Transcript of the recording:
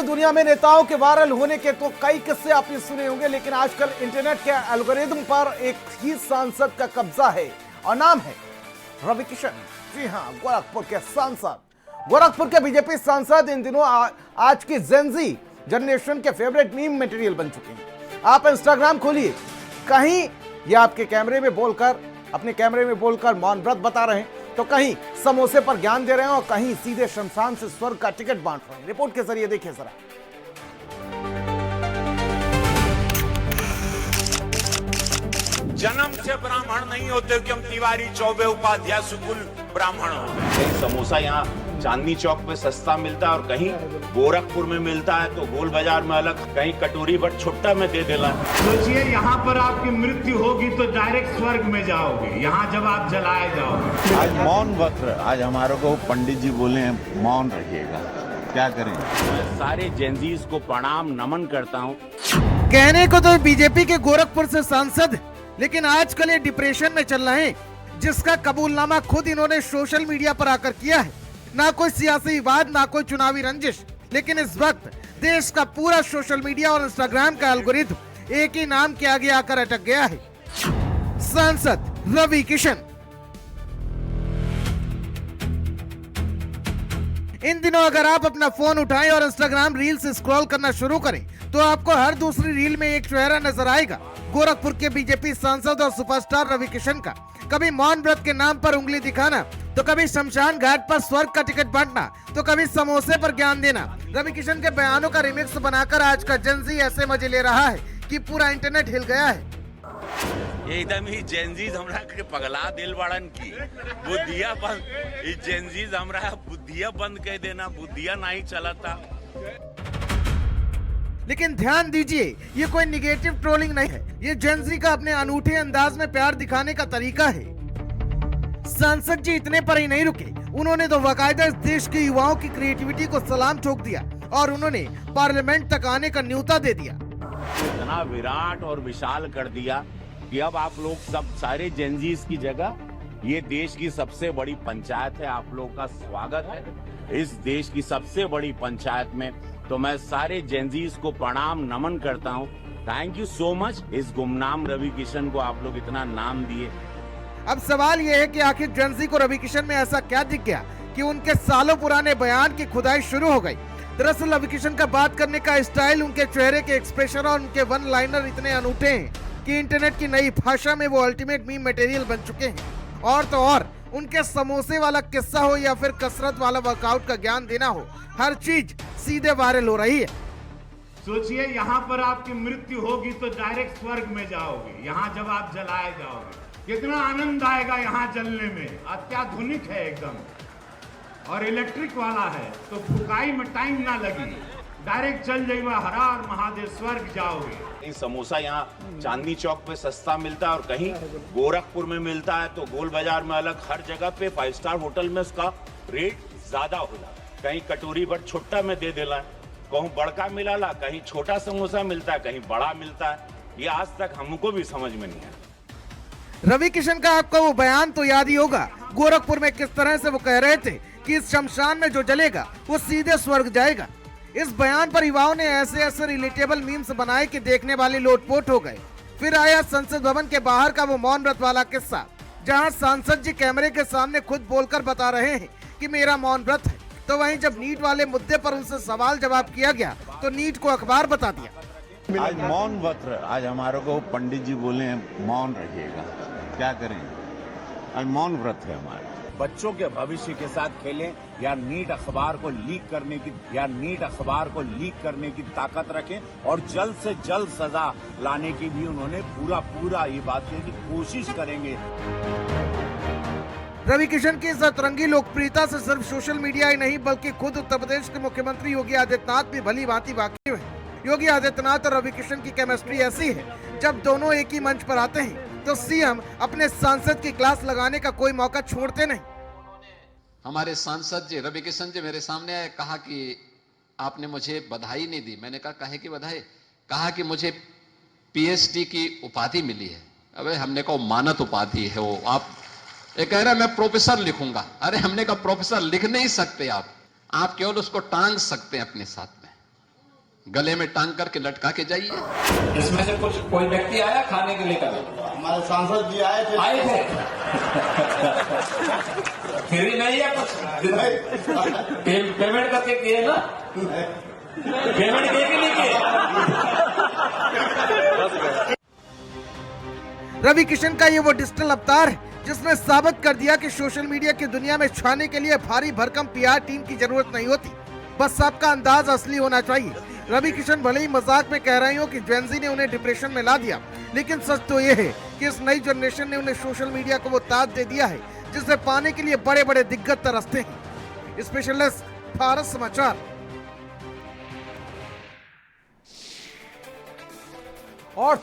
की दुनिया में नेताओं के वायरल होने के तो कई किस्से आपने सुने होंगे, लेकिन आजकल इंटरनेट के एल्गोरिदम पर एक ही सांसद का कब्जा है और नाम है रवि किशन। जी हां, गोरखपुर के सांसद, गोरखपुर के बीजेपी सांसद इन दिनों आज की जेनजी जनरेशन के फेवरेट मीम मटेरियल बन चुके हैं। आप इंस्टाग्राम खोलिए, कहीं ये आपके कैमरे में बोलकर, अपने कैमरे में बोलकर मौन व्रत बता रहे हैं, तो कहीं समोसे पर ज्ञान दे रहे हैं और कहीं सीधे शमशान से स्वर्ग का टिकट बांट रहे हैं। रिपोर्ट के जरिए देखिए जरा। जन्म से ब्राह्मण नहीं होते कि हम तिवारी चौबे उपाध्याय सुकुल ब्राह्मण हो। कहीं समोसा यहाँ चांदनी चौक पे सस्ता मिलता है और कहीं गोरखपुर में मिलता है तो गोल बाजार में अलग, कहीं कटोरी पर छुट्टा में दे देला। सोचिए, यहाँ पर आपकी मृत्यु होगी तो डायरेक्ट स्वर्ग में जाओगे, यहाँ जब आप जलाए जाओगे। आज मौन व्रत, आज हमारे को पंडित जी बोले हैं मौन रहिएगा, क्या करें। मैं सारे जेनजीज को प्रणाम नमन करता हूँ। कहने को तो बीजेपी के गोरखपुर से सांसद, लेकिन आजकल ये डिप्रेशन में चल रहे हैं, जिसका कबूलनामा खुद इन्होंने सोशल मीडिया पर आकर किया है। ना कोई सियासी विवाद, ना कोई चुनावी रंजिश, लेकिन इस वक्त देश का पूरा सोशल मीडिया और इंस्टाग्राम का एल्गोरिथम एक ही नाम के आगे आकर अटक गया है, सांसद रवि किशन। इन दिनों अगर आप अपना फोन उठाएं और इंस्टाग्राम रील्स स्क्रॉल करना शुरू करें तो आपको हर दूसरी रील में एक चेहरा नजर आएगा गोरखपुर के बीजेपी सांसद और सुपरस्टार रवि किशन का। कभी मौन व्रत के नाम पर उंगली दिखाना, तो कभी शमशान घाट पर स्वर्ग का टिकट बांटना, तो कभी समोसे पर ज्ञान देना। रवि किशन के बयानों का रिमिक्स बनाकर आज का जेनजी ऐसे मजे ले रहा है कि पूरा इंटरनेट हिल गया है। ये एकदम ही जेनजीज हमरा के पगला दिल बाड़न की बुद्धिया बंद, ये जेनजीज हमरा बुद्धिया बंद कह देना, बुद्धिया नहीं चलता। लेकिन ध्यान दीजिए, ये कोई निगेटिव ट्रोलिंग नहीं है, ये जेनजी का अपने अनूठे अंदाज में प्यार दिखाने का तरीका है। सांसद जी इतने पर ही नहीं रुके, उन्होंने तो बाकायदा इस देश के युवाओं की क्रिएटिविटी को सलाम ठोक दिया और उन्होंने पार्लियामेंट तक आने का न्योता दे दिया। इतना विराट और विशाल कर दिया कि अब आप लोग सब सारे जेनजीज की जगह ये देश की सबसे बड़ी पंचायत है। आप लोग का स्वागत है इस देश की सबसे बड़ी पंचायत में। तो मैं सारे जेनजीज को प्रणाम नमन करता हूँ। Thank you so much. इस गुमनाम रवि किशन को आप लोग इतना नाम दिए। अब सवाल यह है कि आखिर जेनजी को रवि किशन में ऐसा क्या दिख गया कि उनके सालों पुराने बयान की खुदाई शुरू हो गई। दरअसल रवि किशन का बात करने का स्टाइल, उनके चेहरे के एक्सप्रेशन और उनके वन लाइनर इतने अनूठे हैं कि इंटरनेट की नई भाषा में वो अल्टीमेट मीम मटेरियल बन चुके हैं। और तो और उनके समोसे वाला किस्सा हो या फिर कसरत वाला वर्कआउट का ज्ञान देना हो, हर चीज सीधे वायरल हो रही है। सोचिए, यहाँ पर आपकी मृत्यु होगी तो डायरेक्ट स्वर्ग में जाओगे, यहाँ जब आप जलाए जाओगे। कितना आनंद आएगा यहाँ जलने में, अत्याधुनिक है एकदम और इलेक्ट्रिक वाला है, तो फुकाई में टाइम ना लगी, डायरेक्ट चल जाइएगा, हर हर महादेव, स्वर्ग जाओगे। कहीं समोसा यहाँ चांदनी चौक पे सस्ता मिलता है और कहीं गोरखपुर में मिलता है तो गोल बाजार में अलग, हर जगह पे 5 स्टार होटल में उसका रेट ज्यादा हो जाता है। कहीं कटोरी पर छुट्टा में दे देला, कहीं बड़का मिलाला, कहीं छोटा समोसा मिलता है, कहीं बड़ा मिलता है। ये आज तक हमको भी समझ में नहीं आया। रवि किशन का आपको वो बयान तो याद ही होगा, गोरखपुर में किस तरह से वो कह रहे थे कि इस शमशान में जो जलेगा वो सीधे स्वर्ग जाएगा। इस बयान पर युवाओं ने ऐसे ऐसे रिलेटेबल मीम्स बनाए कि देखने वाले लोटपोट हो गए। फिर आया संसद भवन के बाहर का वो मौन व्रत वाला किस्सा, जहां सांसद जी कैमरे के सामने खुद बोलकर बता रहे हैं कि मेरा मौन व्रत है, तो वहीं जब नीट वाले मुद्दे पर उनसे सवाल जवाब किया गया तो नीट को अखबार बता दिया। आज मौन व्रत, आज हमारे को पंडित जी बोले हैं मौन रहिएगा, क्या करें। आज मौन व्रत है हमारे। बच्चों के भविष्य के साथ खेलें या नीट अखबार को लीक करने की ताकत रखें और जल्द से जल्द सजा लाने की भी उन्होंने पूरा ये बात की कोशिश करेंगे। रवि किशन की इस अतरंगी लोकप्रियता से सिर्फ सोशल मीडिया ही नहीं बल्कि खुद उत्तर प्रदेश के मुख्यमंत्री योगी आदित्यनाथ भी भली भांति वाकिफ हैं। योगी आदित्यनाथ और रवि किशन की केमिस्ट्री ऐसी है, जब दोनों एक ही मंच पर आते हैं तो सीएम अपने सांसद की क्लास लगाने का कोई मौका छोड़ते नहीं। हमारे सांसद जी रवि किशन जी मेरे सामने आए, कहा कि आपने मुझे बधाई नहीं दी। मैंने कहा काहे की बधाई? कहा कि मुझे पीएचडी की उपाधि मिली है। अबे हमने कहा मानद उपाधि है वो, आप ये कह रहे मैं प्रोफेसर लिखूंगा। अरे हमने कहा प्रोफेसर लिख नहीं सकते आप केवल उसको टांग सकते हैं अपने साथ में। गले में टांग करके लटका के जाइए। इसमें से कुछ कोई व्यक्ति आया खाने के लिए कल? हमारे सांसद जी आए थे। फ्री नहीं है कुछ? पेमेंट करके किए ना? पेमेंट किए कि नहीं किए? रवि किशन का ये वो डिजिटल अवतार है जिसने साबित कर दिया कि सोशल मीडिया की दुनिया में छाने के लिए भारी भरकम पीआर टीम की जरूरत नहीं होती, बस सबका अंदाज असली होना चाहिए। रवि किशन भले ही मजाक में कह रहे हो कि जेनजी ने उन्हें डिप्रेशन में ला दिया, लेकिन सच तो ये है कि इस नई जनरेशन ने उन्हें सोशल मीडिया को वो ताज दे दिया है जिसे पाने के लिए बड़े बड़े दिग्गज तरसते हैं। स्पेशलिस्ट भारत समाचार। और